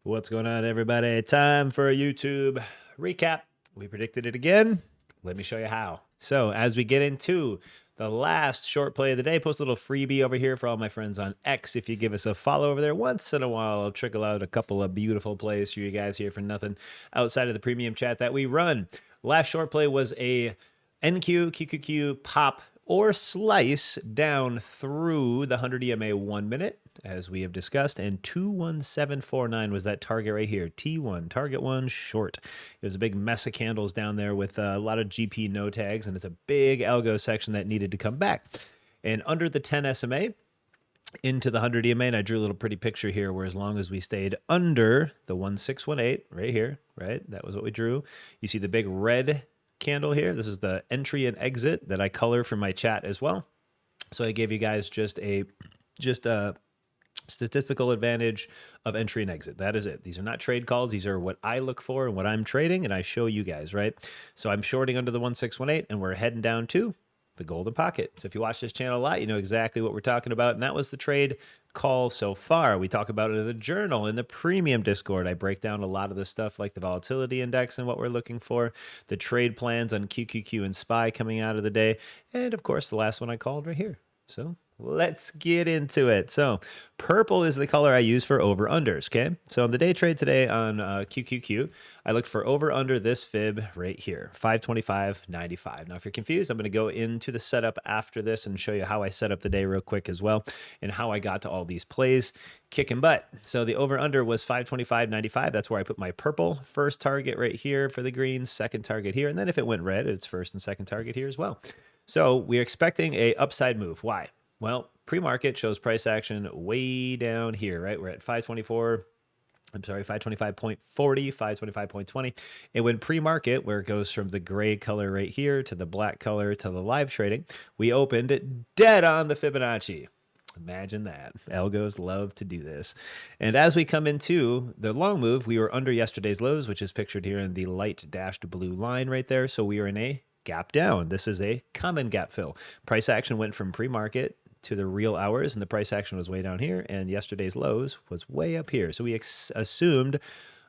What's going on, everybody? Time for a YouTube recap. We predicted it again. Let me show you how. So, as we get into the last short play of the day, post a little freebie over here for all my friends on X. If you give us a follow over there once in a while, I'll trickle out a couple of beautiful plays for you guys here for nothing outside of the premium chat that we run. Last short play was a NQ, QQQ, pop, or slice down through the 100 EMA 1 minute, as we have discussed, and 21749 was that target right here. T1, target one, short. It was a big mess of candles down there with a lot of GP no tags, and it's a big algo section that needed to come back. And under the 10 SMA, into the 100 EMA, and I drew a little pretty picture here where as long as we stayed under the 1618 right here, right, that was what we drew. You see the big red candle here. This is the entry and exit that I color for my chat as well. So I gave you guys just a statistical advantage of entry and exit. That is it. These are not trade calls. These are what I look for and what I'm trading, and I show you guys, right? So I'm shorting under the 1618, and we're heading down to the golden pocket. So if you watch this channel a lot, you know exactly what we're talking about, and that was the trade call so far. We talk about it in the journal, in the premium Discord. I break down a lot of the stuff like the volatility index and what we're looking for, the trade plans on QQQ and SPY coming out of the day, and of course the last one I called right here. So let's get into it. So purple is the color I use for over unders. Okay. So on the day trade today on QQQ, I looked for over under this fib right here, 525.95. Now, if you're confused, I'm going to go into the setup after this and show you how I set up the day real quick as well and how I got to all these plays kicking butt. So the over under was 525.95. That's where I put my purple first target right here for the green, second target here. And then if it went red, it's first and second target here as well. So we're expecting a upside move. Why? Well, pre-market shows price action way down here, right? We're at 524. I'm sorry, 525.40, 525.20. And when pre-market, where it goes from the gray color right here to the black color to the live trading, we opened dead on the Fibonacci. Imagine that. Algos love to do this. And as we come into the long move, we were under yesterday's lows, which is pictured here in the light dashed blue line right there. So we are in a gap down. This is a common gap fill. Price action went from pre-market to the real hours, and the price action was way down here, and yesterday's lows was way up here. So we assumed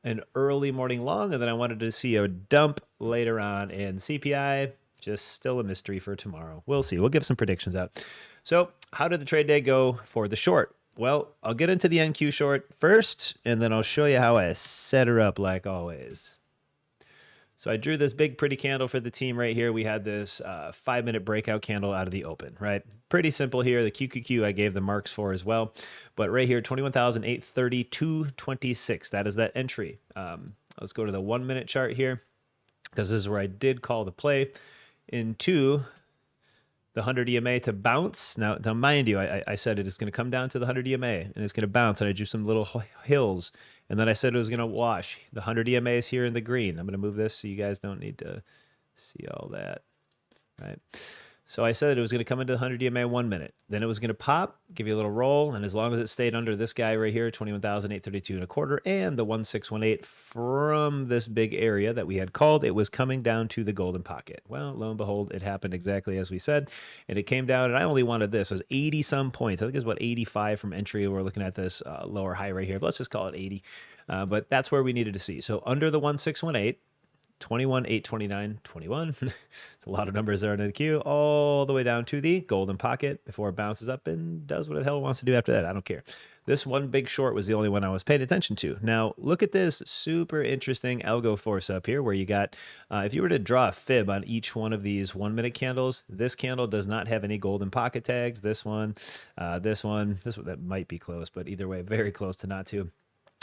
an early morning long, and then I wanted to see a dump later on, and CPI, just still a mystery for tomorrow. We'll see. We'll give some predictions out. So how did the trade day go for the short? Well, I'll get into the NQ short first, and then I'll show you how I set her up like always. So I drew this big pretty candle for the team right here. We had this 5-minute breakout candle out of the open, right? Pretty simple here. The QQQ I gave the marks for as well. But right here, 21,832.26. That is that entry. Let's go to the 1 minute chart here, because this is where I did call the play into the 100 EMA to bounce. Now mind you, I said it is going to come down to the 100 EMA and it's going to bounce. And I drew some little hills. And then I said it was going to wash. The 100 EMA is here in the green. I'm going to move this so you guys don't need to see all that, right? So I said it was going to come into the 100 EMA 1 minute. Then it was going to pop, give you a little roll, and as long as it stayed under this guy right here, 21,832.25, and the 1618 from this big area that we had called, it was coming down to the golden pocket. Well, lo and behold, it happened exactly as we said, and it came down, and I only wanted this. It was 80 some points. I think it's about 85 from entry. We're looking at this lower high right here, but let's just call it 80. But that's where we needed to see. So under the 1618, 21, 8, 29, 21. It's a lot of numbers there in the queue, all the way down to the golden pocket before it bounces up and does what the hell it wants to do after that. I don't care. This one big short was the only one I was paying attention to. Now, look at this super interesting algo force up here where you got, if you were to draw a fib on each one of these 1 minute candles, this candle does not have any golden pocket tags. This one, that might be close, but either way, very close to not to.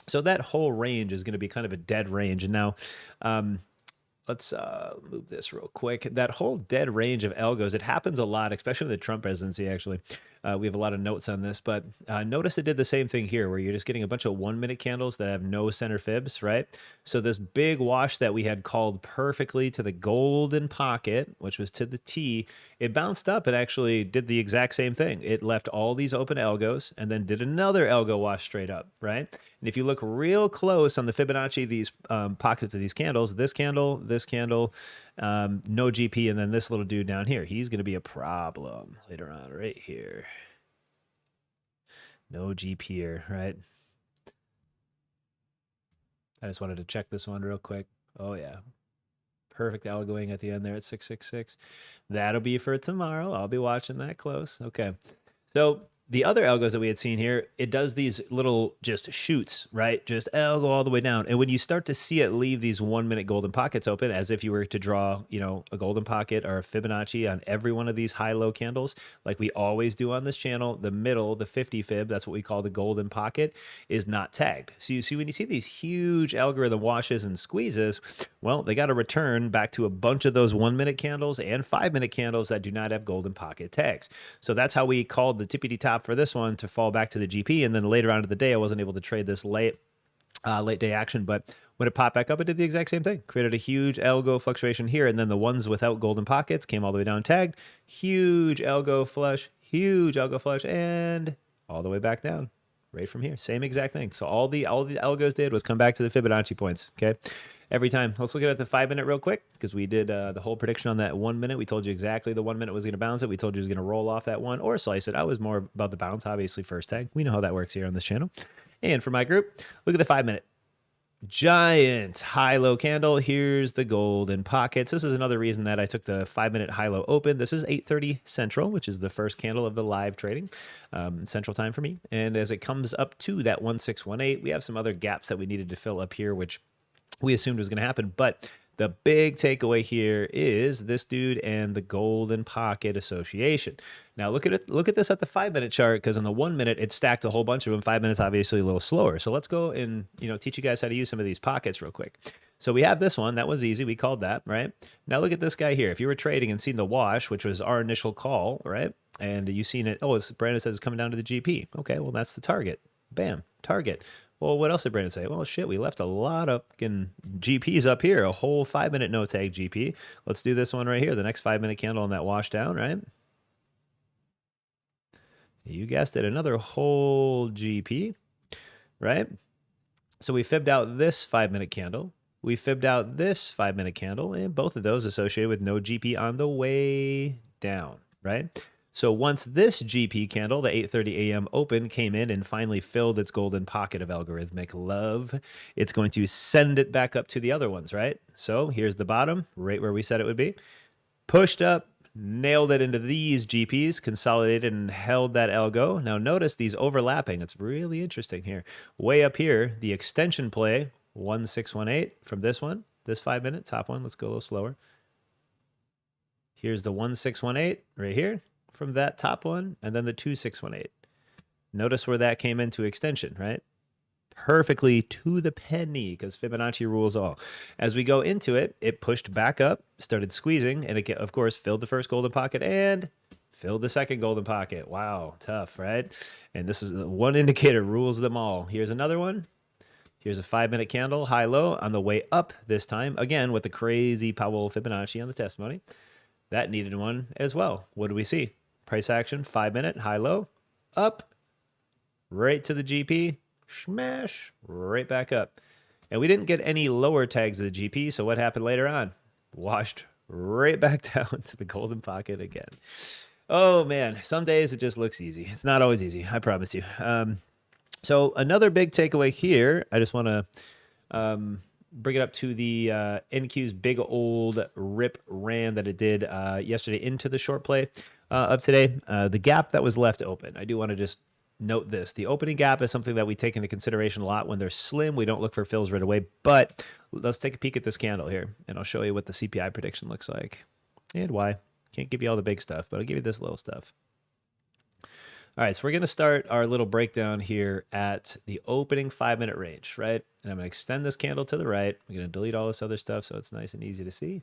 So that whole range is going to be kind of a dead range. And now, let's move this real quick. That whole dead range of algos, it happens a lot, especially in the Trump presidency, actually. We have a lot of notes on this, but notice it did the same thing here where you're just getting a bunch of 1 minute candles that have no center fibs, right? So this big wash that we had called perfectly to the golden pocket, which was to the T, it bounced up and actually did the exact same thing. It left all these open algos and then did another algo wash straight up, right? And if you look real close on the Fibonacci, these pockets of these candles, this candle, no GP, and then this little dude down here, he's going to be a problem later on right here. No GP here, right? I just wanted to check this one real quick. Oh yeah, perfect algoing at the end there at 666. That'll be for tomorrow. I'll be watching that close. Okay. So the other algos that we had seen here, it does these little just shoots, right? Just algo all the way down. And when you start to see it leave these 1 minute golden pockets open, as if you were to draw, a golden pocket or a Fibonacci on every one of these high-low candles, like we always do on this channel, the middle, the 50 fib, that's what we call the golden pocket, is not tagged. So you see, when you see these huge algorithm washes and squeezes, well, they got to return back to a bunch of those 1 minute candles and 5 minute candles that do not have golden pocket tags. So that's how we called the tippity top for this one to fall back to the GP. And then later on in the day, I wasn't able to trade this late day action, but when it popped back up, it did the exact same thing. Created a huge algo fluctuation here, and then the ones without golden pockets came all the way down tagged. Huge algo flush, and all the way back down. Right from here, same exact thing. So all the algos did was come back to the Fibonacci points. Okay, every time. Let's look at the 5 minute real quick, because we did the whole prediction on that 1 minute. We told you exactly the 1 minute was going to bounce it. We told you it was going to roll off that one or slice it. I was more about the bounce, obviously first tag. We know how that works here on this channel. And for my group, look at the 5 minute. Giant high-low candle. Here's the golden pockets. This is another reason that I took the 5 minute high-low open. This is 8:30 Central, which is the first candle of the live trading, Central time for me. And as it comes up to that 1618, we have some other gaps that we needed to fill up here, which we assumed was going to happen. But the big takeaway here is this dude and the golden pocket association. Now look at it. Look at this at the 5 minute chart, because on the 1 minute it stacked a whole bunch of them. 5 minutes obviously a little slower. So let's go and teach you guys how to use some of these pockets real quick. So we have this one. That was easy. We called that, right? Now look at this guy here. If you were trading and seen the wash, which was our initial call, right? And you seen it. Oh, Brandon says it's coming down to the GP. Okay, well that's the target. Bam, target. Well, what else did Brandon say? Well, shit, we left a lot of fucking GPs up here, a whole 5 minute no tag GP. Let's do this one right here, the next 5 minute candle on that wash down, right? You guessed it, another whole GP, right? So we fibbed out this 5 minute candle. We fibbed out this 5 minute candle, and both of those associated with no GP on the way down, right? So once this GP candle, the 8:30 a.m. open, came in and finally filled its golden pocket of algorithmic love, it's going to send it back up to the other ones, right? So here's the bottom, right where we said it would be. Pushed up, nailed it into these GPs, consolidated and held that algo. Now notice these overlapping. It's really interesting here. Way up here, the extension play, 1618 from this one, this 5 minute, top one. Let's go a little slower. Here's the 1618 right here from that top one, and then the 2618. Notice where that came into extension, right? Perfectly to the penny, because Fibonacci rules all. As we go into it, it pushed back up, started squeezing, and it, of course, filled the first golden pocket and filled the second golden pocket. Wow, tough, right? And this is the one indicator rules them all. Here's another one. Here's a 5 minute candle, high-low, on the way up this time, again, with the crazy Powell Fibonacci on the testimony. That needed one as well. What do we see? Price action, 5 minute, high-low, up, right to the GP, smash, right back up. And we didn't get any lower tags of the GP, so what happened later on? Washed right back down to the golden pocket again. Oh, man, some days it just looks easy. It's not always easy, I promise you. So another big takeaway here, I just want to bring it up to the NQ's big old rip ran that it did yesterday into the short play of today. The gap that was left open, I do want to just note this. The opening gap is something that we take into consideration a lot. When they're slim, we don't look for fills right away, but let's take a peek at this candle here, and I'll show you what the CPI prediction looks like and why. Can't give you all the big stuff, but I'll give you this little stuff. All right, so we're going to start our little breakdown here at the opening 5 minute range, right? And I'm going to extend this candle to the right. I'm going to delete all this other stuff so it's nice and easy to see.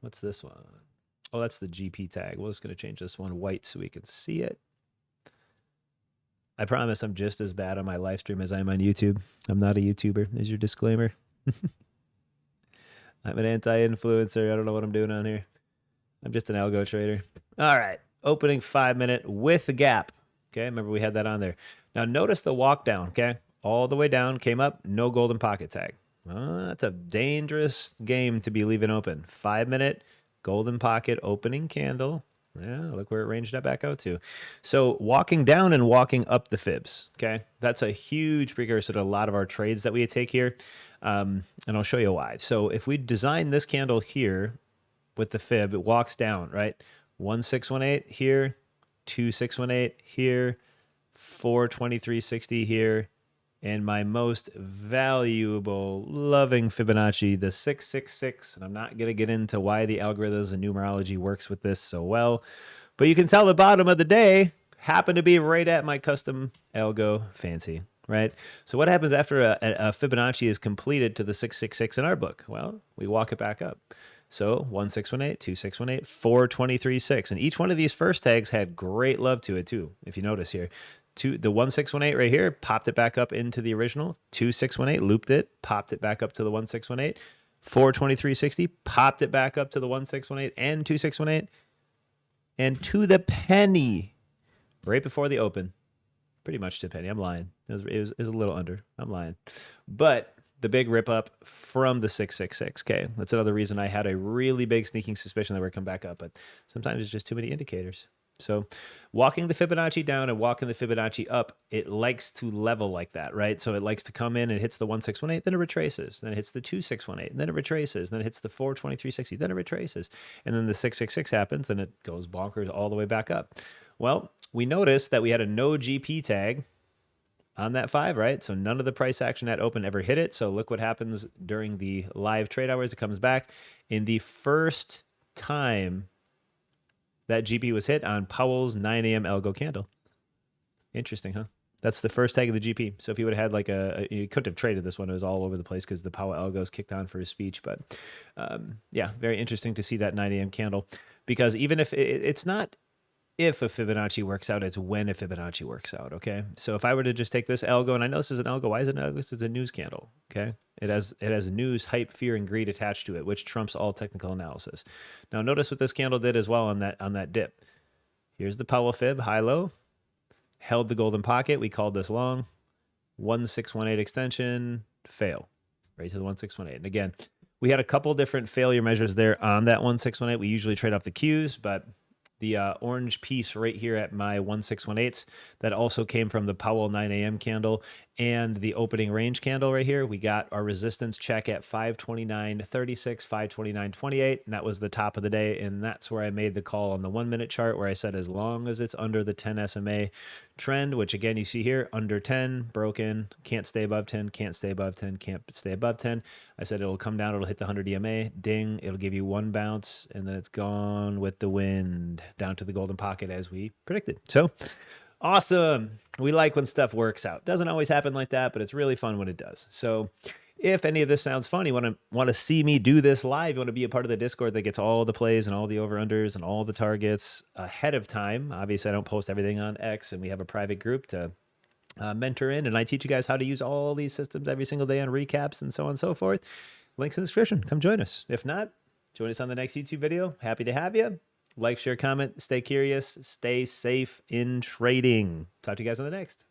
What's this one? Oh, that's the GP tag. We're just going to change this one white so we can see it. I promise I'm just as bad on my live stream as I am on YouTube. I'm not a YouTuber. There's your disclaimer. I'm an anti-influencer. I don't know what I'm doing on here. I'm just an algo trader. All right. Opening 5 minute with the gap. Okay. Remember we had that on there. Now notice the walk down. Okay. All the way down, came up, no golden pocket tag. That's a dangerous game to be leaving open. 5 minute, golden pocket, opening candle. Yeah, look where it ranged that back out to. So walking down and walking up the fibs, okay? That's a huge precursor to a lot of our trades that we take here. And I'll show you why. So if we design this candle here with the fib, it walks down, right? 1618 here, 2618 here, 42360 here, and my most valuable, loving Fibonacci, the 666. And I'm not going to get into why the algorithms and numerology works with this so well, but you can tell the bottom of the day happened to be right at my custom algo fancy, right? So what happens after a Fibonacci is completed to the 666 in our book? Well, we walk it back up. So 1618, 2618, 4236. And each one of these first tags had great love to it too, if you notice here. The 1618 right here, popped it back up into the original. 2618, looped it, popped it back up to the 1618. 42360, popped it back up to the 1618 and 2618. And to the penny, right before the open, pretty much to the penny. I'm lying. It was a little under. I'm lying. But the big rip up from the 666. Okay, that's another reason I had a really big sneaking suspicion that we're come back up, but sometimes it's just too many indicators. So walking the Fibonacci down and walking the Fibonacci up, it likes to level like that, right? So it likes to come in and hits the 1618, then it retraces, then it hits the 2618, then it retraces, then it hits the 42360, then it retraces, and then the 666 happens, and it goes bonkers all the way back up. Well, we noticed that we had a no GP tag on that 5, right? So none of the price action at open ever hit it. So look what happens during the live trade hours. It comes back in the first time that GP was hit on Powell's 9 a.m. algo candle. Interesting, huh? That's the first tag of the GP. So if he would have had like you couldn't have traded this one. It was all over the place because the Powell algos kicked on for his speech. But yeah, very interesting to see that 9 a.m. candle, because even if it's not if a Fibonacci works out, it's when a Fibonacci works out, okay? So if I were to just take this algo, and I know this is an algo, why is it an algo? This is a news candle, okay? It has news, hype, fear, and greed attached to it, which trumps all technical analysis. Now notice what this candle did as well on that dip. Here's the Powell fib, high-low, held the golden pocket. We called this long, 1618 extension, fail, right to the 1618. And again, we had a couple different failure measures there on that 1618. We usually trade off the Qs, but the orange piece right here at my 1618s that also came from the Powell 9 a.m. candle and the opening range candle right here. We got our resistance check at 529.36, 529.28, and that was the top of the day. And that's where I made the call on the 1 minute chart where I said as long as it's under the 10 SMA trend, which again you see here, under 10, broken, can't stay above 10, can't stay above 10, can't stay above 10. I said it'll come down, it'll hit the 100 EMA, ding, it'll give you one bounce, and then it's gone with the wind down to the golden pocket as we predicted. So awesome. We like when stuff works out. Doesn't always happen like that, but it's really fun when it does. So if any of this sounds fun, you want to see me do this live, you want to be a part of the Discord that gets all the plays and all the over-unders and all the targets ahead of time. Obviously, I don't post everything on X, and we have a private group to mentor in, and I teach you guys how to use all these systems every single day on recaps and so on and so forth. Links in the description. Come join us. If not, join us on the next YouTube video. Happy to have you. Like, share, comment, stay curious, stay safe in trading. Talk to you guys on the next.